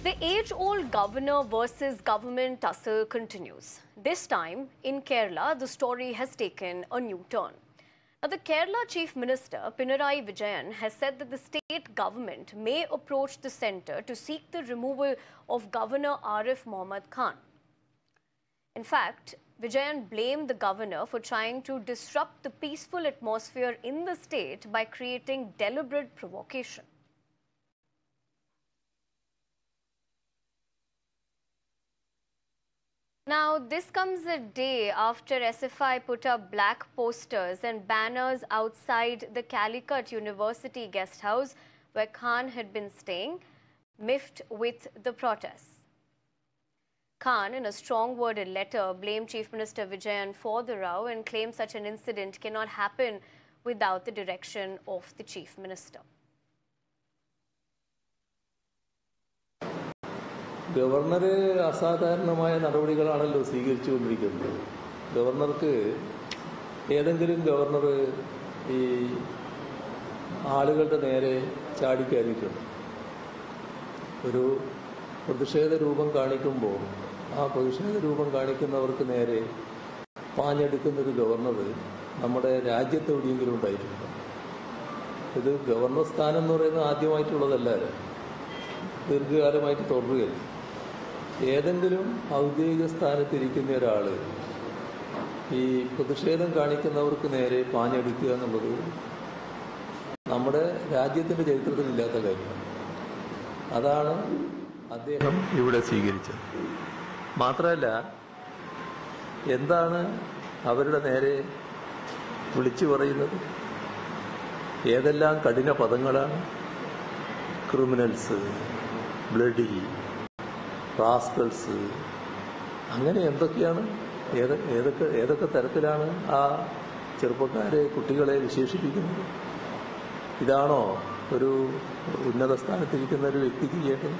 The age-old governor versus government tussle continues. This time, in Kerala, the story has taken a new turn. Now, the Kerala Chief Minister, Pinarayi Vijayan, has said that the state government may approach the centre to seek the removal of Governor Arif Mohammad Khan. In fact, Vijayan blamed the governor for trying to disrupt the peaceful atmosphere in the state by creating deliberate provocation. Now, this comes a day after SFI put up black posters and banners outside the Calicut University guest house where Khan had been staying, miffed with the protests. Khan, in a strong-worded letter, blamed Chief Minister Vijayan for the row and claimed such an incident cannot happen without the direction of the Chief Minister. ഗവർണറെ അസാധാരണമായ നടപടികളാണല്ലോ സ്വീകരിച്ചുകൊണ്ടിരിക്കുന്നത്. ഗവർണർക്ക് ഏതെങ്കിലും governor ഈ ആളുകളുടെ നേരെ ചാടിക്കയറിയിട്ടുണ്ട്. ഒരു പ്രതിഷേധ രൂപം കാണിക്കുമ്പോൾ ആ പ്രതിഷേധ രൂപം കാണിക്കുന്നവർക്ക് നേരെ പാഞ്ഞെടുക്കുന്നൊരു ഗവർണർ നമ്മുടെ രാജ്യത്ത് എവിടെയെങ്കിലും ഉണ്ടായിട്ടുണ്ട്. ഇത് ഗവർണർ സ്ഥാനം എന്ന് പറയുന്നത് ആദ്യമായിട്ടുള്ളതല്ല, ദീർഘകാലമായിട്ട് തുടരുകയല്ല. ഏതെങ്കിലും ഔദ്യോഗിക സ്ഥാനത്തിരിക്കുന്ന ഒരാൾ ഈ പ്രതിഷേധം കാണിക്കുന്നവർക്ക് നേരെ പാഞ്ഞെടുക്കുക എന്നുള്ളത് നമ്മുടെ രാജ്യത്തിൻ്റെ ചരിത്രത്തിലില്ലാത്ത കാര്യമാണ്. അതാണ് അദ്ദേഹം ഇവിടെ സ്വീകരിച്ചത്. മാത്രമല്ല, എന്താണ് അവരുടെ നേരെ വിളിച്ചു പറയുന്നത്? ഏതെല്ലാം കഠിന പദങ്ങളാണ്! ക്രിമിനൽസ്, ബ്ലഡി, റാസ്കൽസ്, അങ്ങനെ എന്തൊക്കെയാണ്, ഏതൊക്കെ തരത്തിലാണ് ആ ചെറുപ്പക്കാരെ, കുട്ടികളെ വിശേഷിപ്പിക്കുന്നത്? ഇതാണോ ഒരു ഉന്നത സ്ഥാനത്തിരിക്കുന്ന ഒരു വ്യക്തിക്ക് ചെയ്യേണ്ടത്?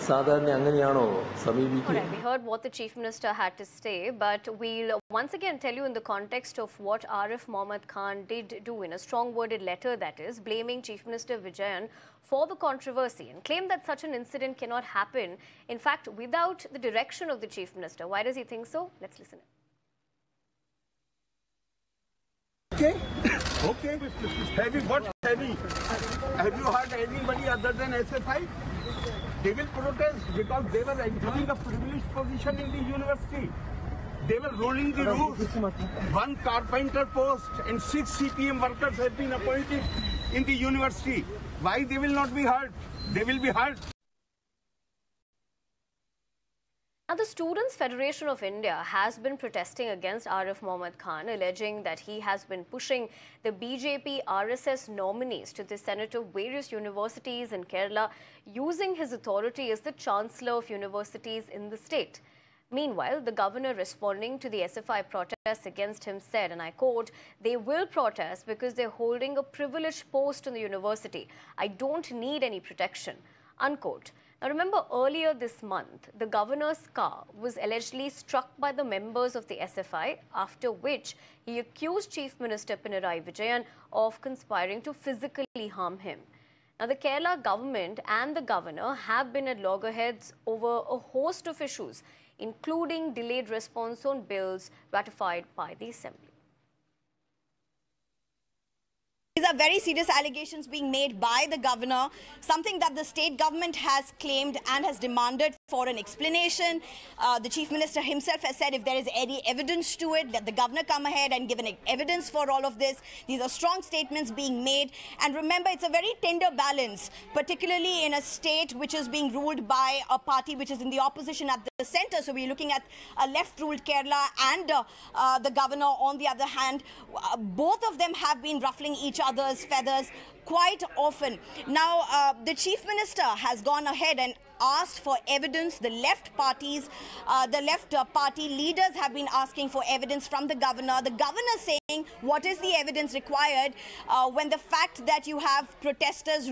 സാധാരണ അങ്ങനെയാണോ സമീപിക്കുക? We heard what the Chief Minister had to say, but we'll once again tell you in the context of what Arif Mohammad Khan did do in a strong-worded letter, that is, blaming Chief Minister Vijayan for the controversy and claimed that such an incident cannot happen, in fact, without the direction of the Chief Minister. Why does he think so? Let's listen. Okay. Have you heard anybody other than SFI? They will protest because they were enjoying a privileged position in the university. They were ruling the roost. One carpenter post and 6 CPM workers have been appointed in the university. Why they will not be hurt? They will be hurt. Now, the Students' Federation of India has been protesting against Arif Mohammad Khan, alleging that he has been pushing the BJP RSS nominees to the Senate of various universities in Kerala, using his authority as the Chancellor of universities in the state. Meanwhile, the governor, responding to the SFI protests against him, said, and I quote, "They will protest because they're holding a privileged post in the university. I don't need any protection," unquote. Now, remember, earlier this month, the governor's car was allegedly struck by the members of the SFI, after which he accused Chief Minister Pinarayi Vijayan of conspiring to physically harm him. Now, the Kerala government and the governor have been at loggerheads over a host of issues, including delayed response on bills ratified by the Assembly. These are very serious allegations being made by the governor, something that the state government has claimed and has demanded for an explanation. The Chief Minister himself has said if there is any evidence to it, let the governor come ahead and give an evidence for all of this. These are strong statements being made. And remember, it's a very tender balance, particularly in a state which is being ruled by a party which is in the opposition at the center. So we're looking at a left-ruled Kerala and the governor on the other hand. Both of them have been ruffling each other's feathers quite often. Now, the Chief Minister has gone ahead and asked for evidence. The left party leaders have been asking for evidence from the governor. The governor saying, what is the evidence required when the fact that you have protesters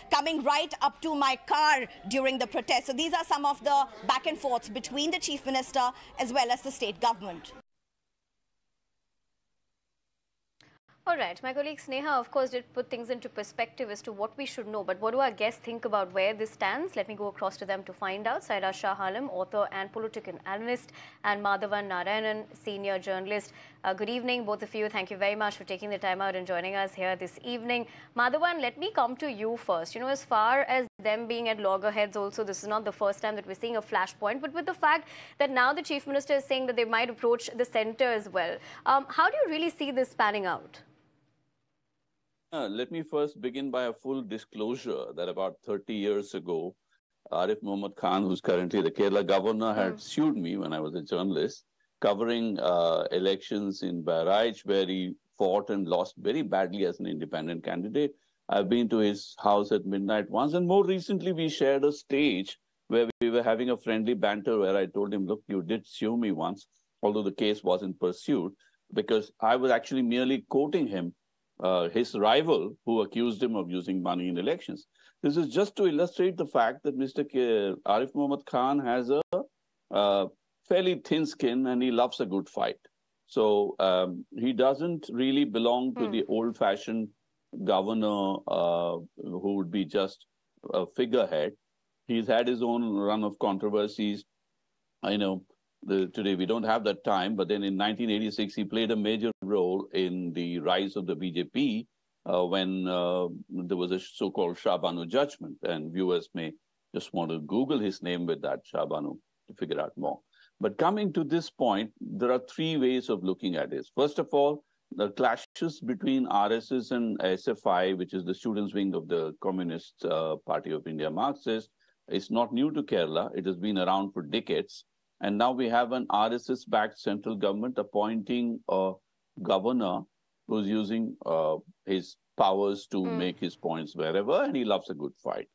coming right up to my car during the protest? So these are some of the back and forths between the Chief Minister as well as the state government. All right. My colleague Sneha, of course, did put things into perspective as to what we should know. But what do our guests think about where this stands? Let me go across to them to find out. Saira Shah Alam, author and political analyst, and Madhavan Narayanan, senior journalist. Good evening, both of you. Thank you very much for taking the time out and joining us here this evening. Madhavan, let me come to you first. You know, as far as them being at loggerheads also, this is not the first time that we're seeing a flashpoint, but with the fact that now the Chief Minister is saying that they might approach the centre as well. How do you really see this panning out? Let me first begin by a full disclosure that about 30 years ago, Arif Muhammad Khan, who's currently the Kerala governor, had sued me when I was a journalist, covering elections in Bayraj, where he fought and lost very badly as an independent candidate. I've been to his house at midnight once, and more recently we shared a stage where we were having a friendly banter where I told him, look, you did sue me once, although the case wasn't pursued, because I was actually merely quoting him, his rival, who accused him of using money in elections. This is just to illustrate the fact that Mr. Arif Muhammad Khan has a fairly thin skin and he loves a good fight. So he doesn't really belong to the old-fashioned governor who would be just a figurehead. He's had his own run of controversies. I know today we don't have that time, but then in 1986, he played a major role in the rise of the BJP when there was a so-called Shah Banu judgment. And viewers may just want to Google his name with that, Shah Banu, to figure out more. But coming to this point, there are three ways of looking at this. First of all, the clashes between RSS and SFI, which is the students' wing of the Communist Party of India, Marxist, is not new to Kerala. It has been around for decades. And now we have an RSS-backed central government appointing a governor who's using his powers to make his points wherever, and he loves a good fight.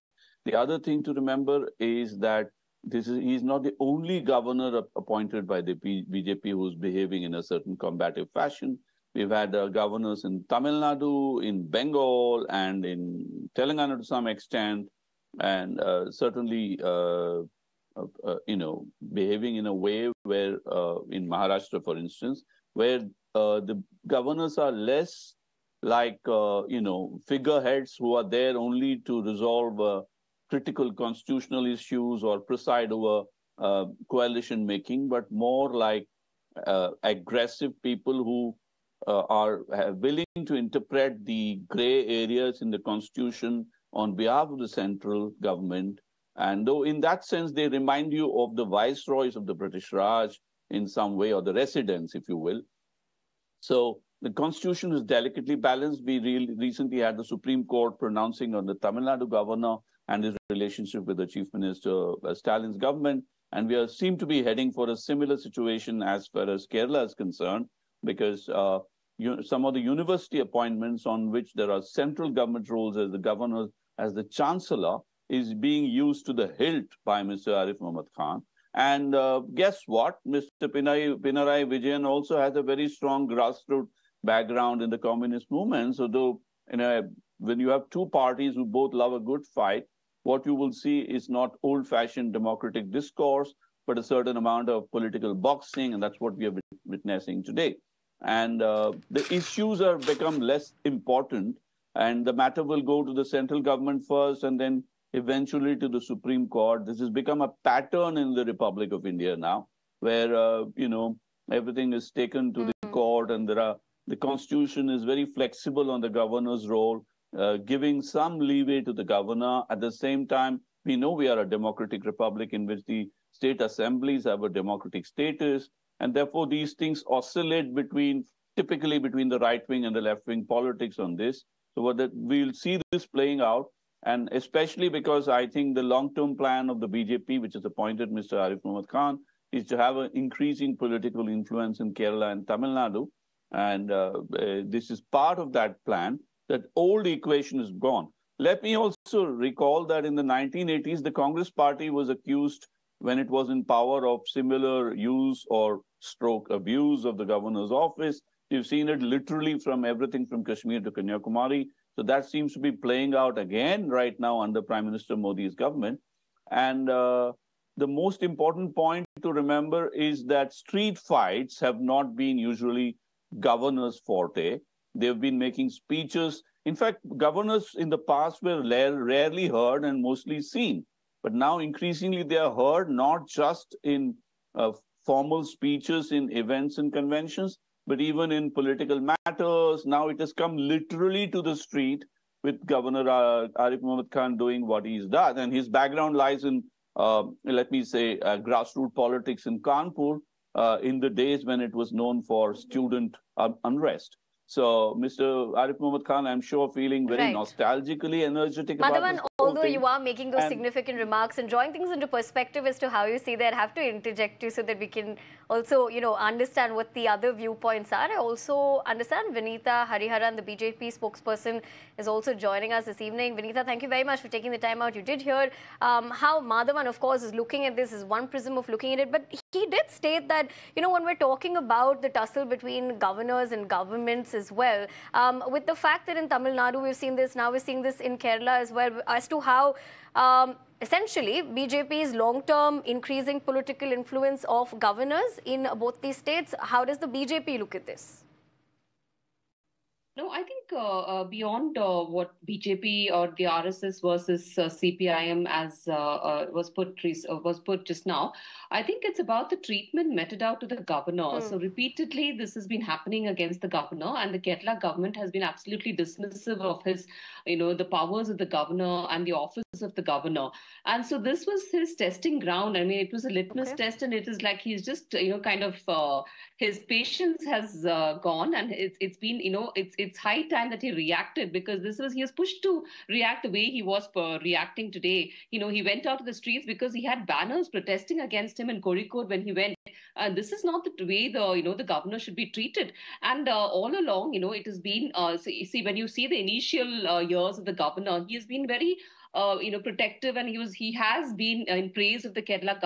The other thing to remember is that he's not the only governor appointed by the BJP who's behaving in a certain combative fashion. We've had governors in Tamil Nadu, in Bengal, and in Telangana to some extent, and certainly behaving in a way where, in Maharashtra, for instance, where the governors are less like, figureheads who are there only to resolve critical constitutional issues or preside over coalition making, but more like aggressive people who are willing to interpret the gray areas in the constitution on behalf of the central government. And though in that sense, they remind you of the viceroys of the British Raj in some way, or the residents, if you will. So the constitution is delicately balanced. We recently had the Supreme Court pronouncing on the Tamil Nadu governor and his relationship with the Chief Minister, Stalin's government. And we seem to be heading for a similar situation as far as Kerala is concerned, because some of the university appointments on which there are central government roles as the governor, as the chancellor, is being used to the hilt by Mr. Arif Muhammad Khan. And guess what? Mr. Pinarayi Vijayan also has a very strong grassroots background in the communist movement. So though, when you have two parties who both love a good fight, what you will see is not old-fashioned democratic discourse, but a certain amount of political boxing, and that's what we are witnessing today. And the issues have become less important, and the matter will go to the central government first, and then eventually to the Supreme Court. This has become a pattern in the Republic of India now, where, everything is taken to the court, and the constitution is very flexible on the governor's role, giving some leeway to the governor. At the same time, we know we are a democratic republic in which the state assemblies have a democratic status, and therefore these things oscillate typically between the right wing and the left wing politics on this. So we'll see this playing out. And especially because I think the long-term plan of the BJP, which has appointed Mr. Arif Muhammad Khan, is to have an increasing political influence in Kerala and Tamil Nadu. And this is part of that plan. That old equation is gone. Let me also recall that in the 1980s, the Congress party was accused, when it was in power, of similar use or stroke abuse of the governor's office. You've seen it literally from everything from Kashmir to Kanyakumari. So that seems to be playing out again right now under Prime Minister Modi's government. And the most important point to remember is that street fights have not been usually governor's forte. They've been making speeches. In fact, governors in the past were rarely heard and mostly seen. But now increasingly they are heard not just in formal speeches in events and conventions, but even in political matters. Now it has come literally to the street with Governor Arif Muhammad Khan doing what he's done. And his background lies in, let me say, grassroots politics in Kanpur in the days when it was known for student unrest. So, Mr. Arif Muhammad Khan, I'm sure feeling very nostalgically energetic about this whole although thing. You are making those significant remarks and drawing things into perspective as to how you see that, I have to interject you so that we can also, understand what the other viewpoints are. I also understand Vinita Hariharan, the BJP spokesperson, is also joining us this evening. Vinita, thank you very much for taking the time out. You did hear how Madhavan, of course, is looking at this as one prism of looking at it. But he did state that, when we're talking about the tussle between governors and governments as well, with the fact that in Tamil Nadu we've seen this, now we're seeing this in Kerala as well, as to how essentially BJP's long-term increasing political influence of governors in both these states. How does the BJP look at this? No, I think beyond what BJP or the RSS versus CPIM as was put just now, I think it's about the treatment meted out to the governor. So repeatedly, this has been happening against the governor, and the Kerala government has been absolutely dismissive of his, the powers of the governor and the office of the governor. And so this was his testing ground. I mean, it was a litmus test, and it is like he's just, his patience has gone, and it's been, it's high time that he reacted, because he was pushed to react the way he was reacting today. He went out to the streets because he had banners protesting against him in Kozhikode when he went. And this is not the way the governor should be treated. And all along, it has been, see, when you see the initial years of the governor, he has been very protective, and he has been in praise of the Kerala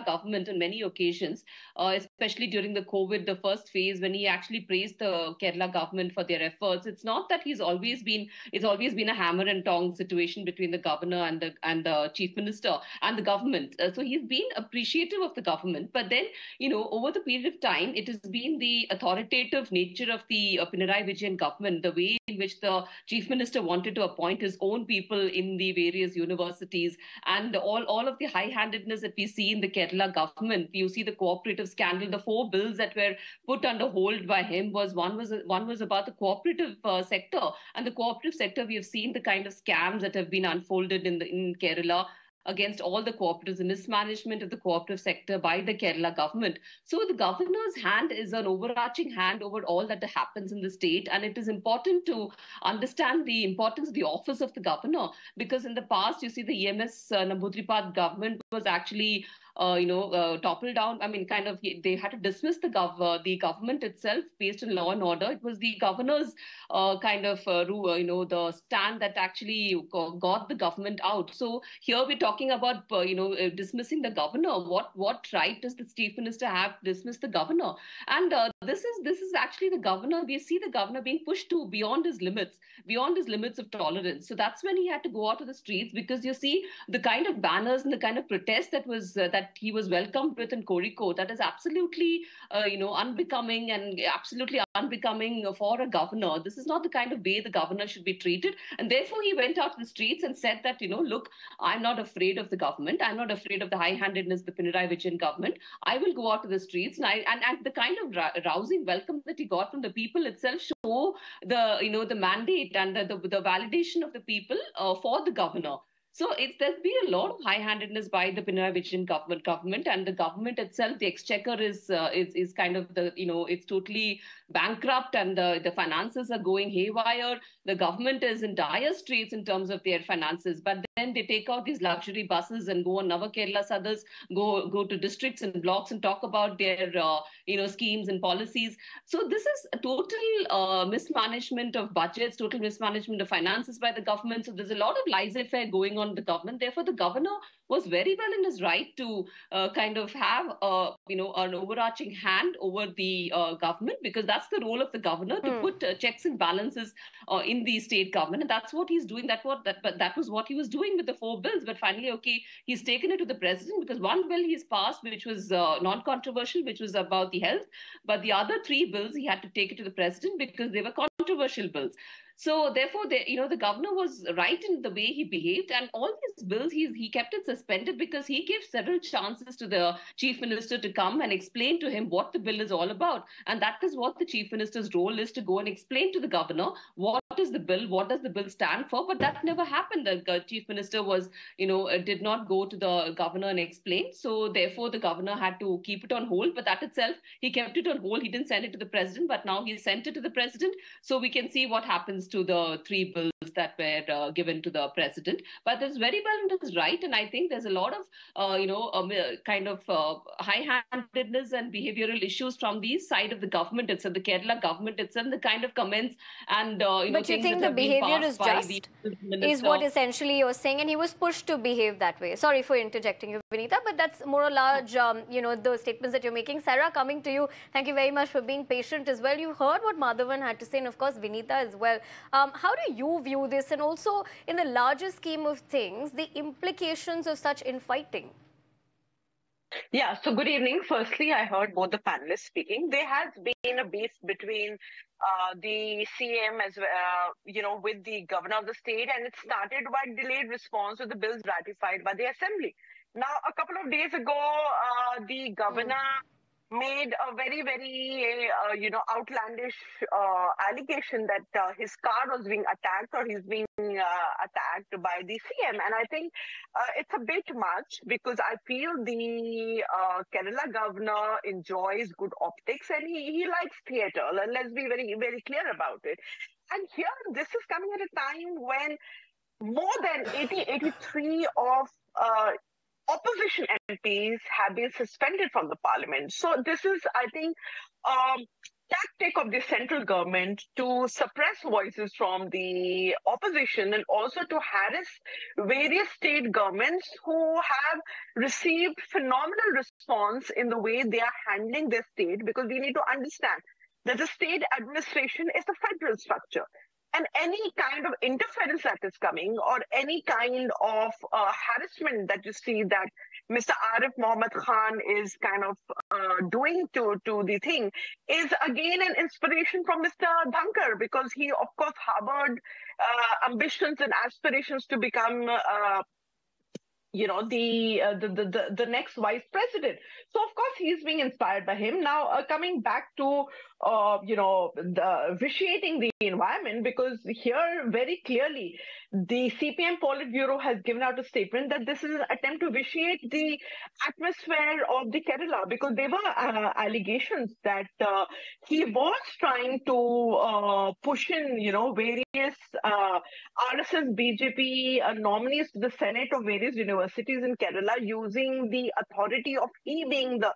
government on many occasions, especially during the COVID, the first phase, when he actually praised the Kerala government for their efforts. It's not that it's always been a hammer and tongs situation between the governor and the chief minister and the government. So he's been appreciative of the government, but then over the period of time, it has been the authoritative nature of the Pinarayi Vijayan government, the way in which the chief minister wanted to appoint his own people in the various universities, and all of the high-handedness that we see in the Kerala government. You see the cooperative scandal. The 4 bills that were put under hold by him one was about the cooperative sector, and the cooperative sector, we have seen the kind of scams that have been unfolded in Kerala against all the cooperatives, the mismanagement of the cooperative sector by the Kerala government. So the governor's hand is an overarching hand over all that happens in the state. And it is important to understand the importance of the office of the governor, because in the past, you see the EMS Namboodiripad government was actually toppled down. I mean, kind of, they had to dismiss the government itself based on law and order. It was the governor's the stand that actually got the government out. So here we're talking about, dismissing the governor. What right does the chief minister have to dismiss the governor? And this is actually the governor. We see the governor being pushed to beyond his limits of tolerance. So that's when he had to go out to the streets, because you see the kind of banners and the kind of protest that he was welcomed with in Kozhikode, that is absolutely, unbecoming and absolutely unbecoming for a governor. This is not the kind of way the governor should be treated. And therefore, he went out to the streets and said that, look, I'm not afraid of the government. I'm not afraid of the high-handedness of the Pinarayi Vijayan government. I will go out to the streets. And the kind of rousing welcome that he got from the people itself show the mandate and the validation of the people for the governor. So there's been a lot of high-handedness by the Pinarayi Vijayan government, and the government itself, the exchequer is kind of it's totally bankrupt, and the finances are going haywire. The government is in dire straits in terms of their finances, but then they take out these luxury buses and go on Nava Kerala Sadhas, go to districts and blocks and talk about their schemes and policies. So this is a total mismanagement of budgets, total mismanagement of finances by the government. So there's a lot of laissez-faire going on on the government. Therefore, the governor was very well in his right to kind of have an overarching hand over the government, because that's the role of the governor, to put checks and balances in the state government, and that's what he's doing. That was what he was doing with the 4 bills. But finally, okay, he's taken it to the president, because one bill he's passed, which was non-controversial, which was about the health, but the other 3 bills he had to take it to the president because they were controversial bills. So therefore, the governor was right in the way he behaved, and all these bills he kept it suspended because he gave several chances to the chief minister to come and explain to him what the bill is all about, and that is what the chief minister's role is, to go and explain to the governor what is the bill, what does the bill stand for. But that never happened. The chief minister did not go to the governor and explain. So therefore, the governor had to keep it on hold. But that itself, he kept it on hold. He didn't send it to the president, but now he sent it to the president. So we can see what happens to the 3 bills that were given to the president. But it's very well in his right, and I think there's a lot of high-handedness and behavioral issues from the side of the government itself, the Kerala government itself, the kind of comments and But you think the behavior is just, is what essentially you're saying, and he was pushed to behave that way. Sorry for interjecting you, Vinita, but that's more or large, the statements that you're making. Sarah, coming to you, thank you very much for being patient as well. You heard what Madhavan had to say, and of course Vinita as well. How do you view this, and also in the larger scheme of things, the implications of such infighting? Yeah, so good evening. Firstly, I heard both the panelists speaking. There has been a beef between the CM as well, with the governor of the state, and it started by delayed response to the bills ratified by the assembly. Now, a couple of days ago, the governor made a very, very, outlandish allegation that his car was being attacked, or he's being attacked by the CM. And I think it's a bit much, because I feel the Kerala governor enjoys good optics, and he likes theatre. Let's be very, very clear about it. And here, this is coming at a time when more than 83 of opposition MPs have been suspended from the parliament. So this is, I think, tactic of the central government to suppress voices from the opposition, and also to harass various state governments who have received phenomenal response in the way they are handling their state, because we need to understand that the state administration is a federal structure. And any kind of interference that is coming, or any kind of harassment that you see that Mr. Arif Mohammad Khan is kind of doing to the thing, is again an inspiration from Mr. Dhankar, because he, of course, harbored ambitions and aspirations to become the next vice president. So, of course, he's being inspired by him. Now, coming back to, vitiating the environment, because here, very clearly, the CPM Politburo has given out a statement that this is an attempt to vitiate the atmosphere of the Kerala, because there were allegations that he was trying to push in, various RSS BJP nominees to the Senate of various universities in Kerala, using the authority of he being the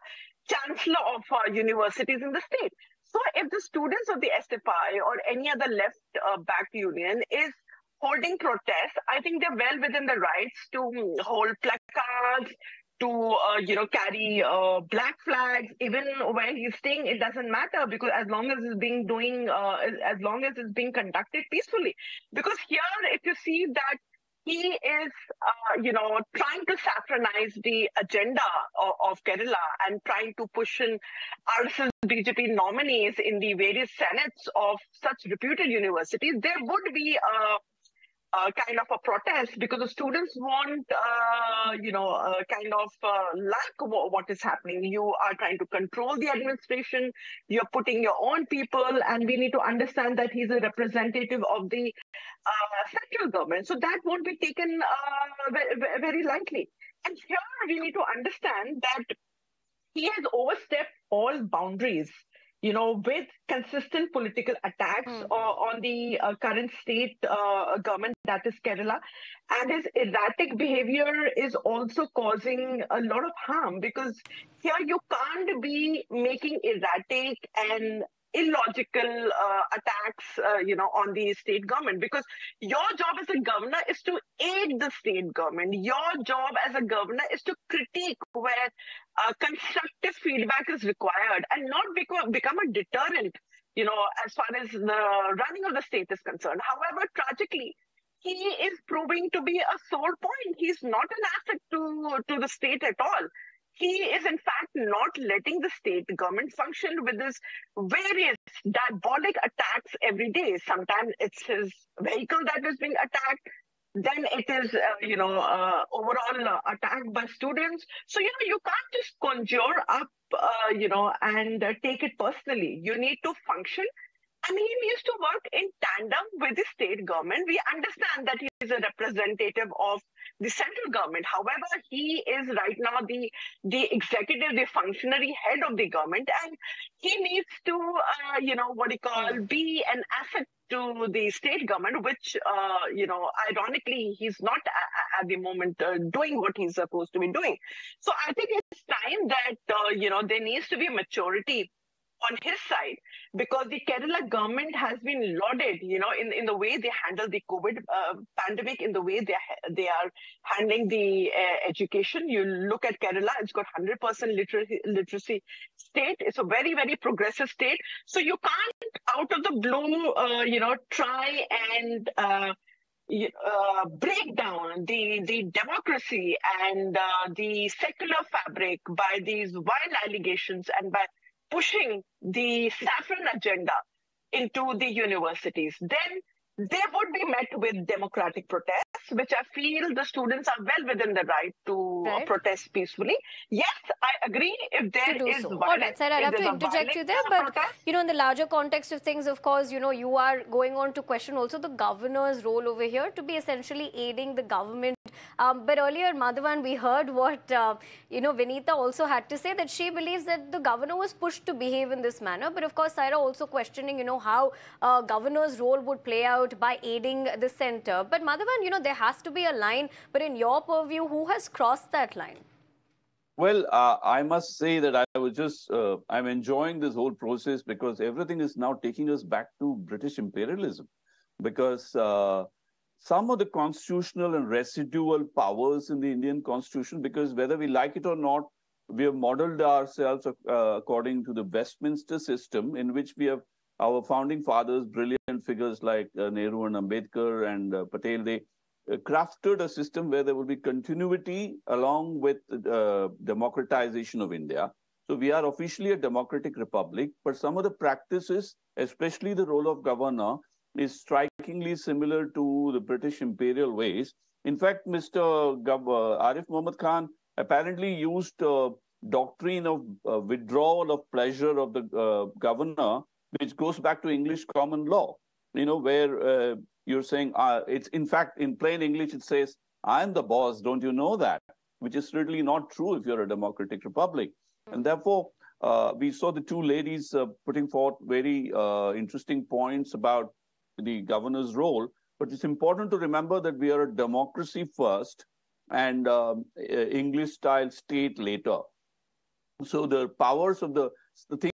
chancellor of universities in the state. So if the students of the SFI or any other left-backed union is holding protests, I think they're well within the rights to hold placards, to carry black flags. Even where he's staying, it doesn't matter, because as long as it's being conducted peacefully. Because here, if you see that he is, trying to saffronize the agenda of Kerala and trying to push in RSS BJP nominees in the various senates of such reputed universities, there would be a kind of a protest, because the students want, like what is happening. You are trying to control the administration, you're putting your own people, and we need to understand that he's a representative of the central government. So that won't be taken very lightly. And here we need to understand that he has overstepped all boundaries, with consistent political attacks on the current state government, that is Kerala. And his erratic behavior is also causing a lot of harm, because here you can't be making erratic and illogical attacks, on the state government. Because your job as a governor is to aid the state government. Your job as a governor is to critique where constructive feedback is required and not become a deterrent, as far as the running of the state is concerned. However, tragically, he is proving to be a sore point. He's not an asset to the state at all. He is, in fact, not letting the state government function with his various diabolic attacks every day. Sometimes it's his vehicle that is being attacked. Then it is, overall attack by students. So, you can't just conjure up, and take it personally. You need to function. And he needs to work in tandem with the state government. We understand that he is a representative of the central government. However, he is right now the executive, the functionary head of the government, and he needs to, be an asset to the state government, which, ironically, he's not at the moment doing what he's supposed to be doing. So I think it's time that, there needs to be maturity on his side, because the Kerala government has been lauded, in the way they handle the COVID pandemic, in the way they are handling the education. You look at Kerala; it's got 100% literacy state. It's a very, very progressive state. So you can't, out of the blue, try and break down the democracy and the secular fabric by these wild allegations and by pushing the saffron agenda into the universities. Then they would be met with democratic protests, which I feel the students are well within the right to protest peacefully. Yes, I agree if there is violence. All right, sir, I have to interject you there, but in the larger context of things, of course, you are going on to question also the governor's role over here to be essentially aiding the government. But earlier, Madhavan, we heard what Vinita also had to say, that she believes that the governor was pushed to behave in this manner. But of course, Saira also questioning, how governor's role would play out by aiding the centre. But Madhavan, there has to be a line. But in your purview, who has crossed that line? Well, I must say that I was just, I'm enjoying this whole process because everything is now taking us back to British imperialism. Because some of the constitutional and residual powers in the Indian constitution, because whether we like it or not, we have modeled ourselves according to the Westminster system, in which we have our founding fathers, brilliant figures like Nehru and Ambedkar and Patel, they crafted a system where there will be continuity along with democratization of India. So we are officially a democratic republic, but some of the practices, especially the role of governor, is strikingly similar to the British imperial ways. In fact, Mr. Arif Muhammad Khan apparently used doctrine of withdrawal of pleasure of the governor, which goes back to English common law, where you're saying, it's in fact, in plain English, it says, I'm the boss, don't you know that? Which is certainly not true if you're a democratic republic. And therefore, we saw the two ladies putting forth very interesting points about the governor's role. But it's important to remember that we are a democracy first and English-style state later. So the powers of the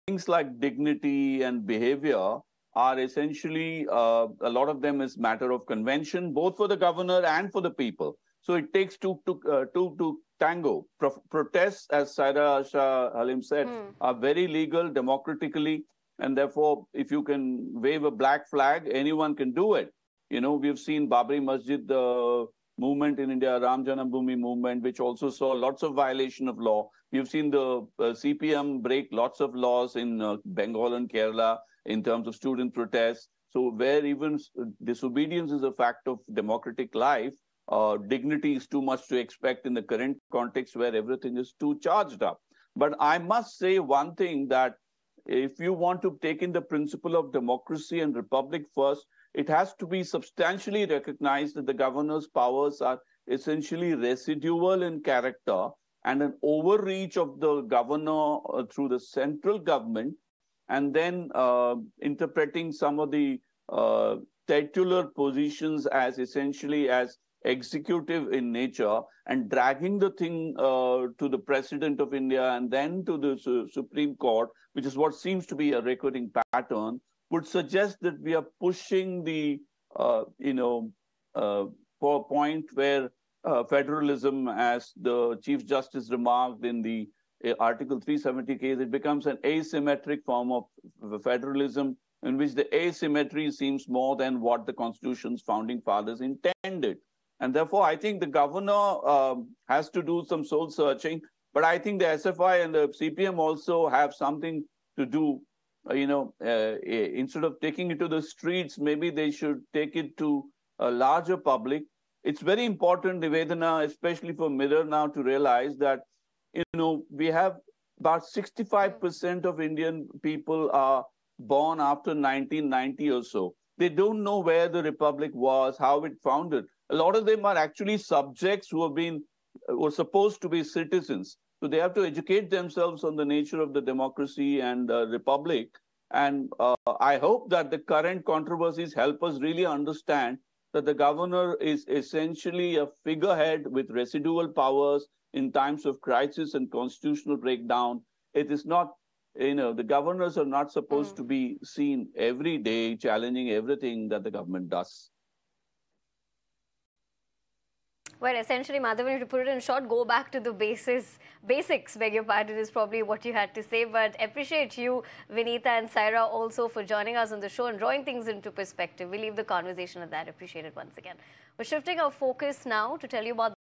things like dignity and behavior are essentially, a lot of them is matter of convention, both for the governor and for the people. So it takes two to tango. Protests, as Saira Shah Halim said, are very legal democratically. And therefore, if you can wave a black flag, anyone can do it. We've seen Babri Masjid, the movement in India, Ram Janambhoomi movement, which also saw lots of violation of law. We've seen the CPM break lots of laws in Bengal and Kerala in terms of student protests. So where even disobedience is a fact of democratic life, dignity is too much to expect in the current context where everything is too charged up. But I must say one thing, that if you want to take in the principle of democracy and republic first, it has to be substantially recognized that the governor's powers are essentially residual in character, and an overreach of the governor through the central government, and then interpreting some of the titular positions as essentially as executive in nature and dragging the thing to the President of India and then to the Supreme Court, which is what seems to be a recurring pattern, would suggest that we are pushing the, for a point where federalism, as the Chief Justice remarked in the Article 370 case, it becomes an asymmetric form of federalism in which the asymmetry seems more than what the Constitution's founding fathers intended. And therefore, I think the governor has to do some soul searching, but I think the SFI and the CPM also have something to do. Instead of taking it to the streets, maybe they should take it to a larger public. It's very important, Nivedana, especially for Mirror now, to realize that, we have about 65% of Indian people are born after 1990 or so. They don't know where the republic was, how it founded. A lot of them are actually subjects who were supposed to be citizens. So they have to educate themselves on the nature of the democracy and republic. And I hope that the current controversies help us really understand that the governor is essentially a figurehead with residual powers in times of crisis and constitutional breakdown. It is not, the governors are not supposed to be seen every day challenging everything that the government does. Well, essentially, Madhavan, to put it in short, go back to the basics, beg your pardon, is probably what you had to say. But appreciate you, Vinita and Saira, also for joining us on the show and drawing things into perspective. We leave the conversation at that. Appreciate it once again. We're shifting our focus now to tell you about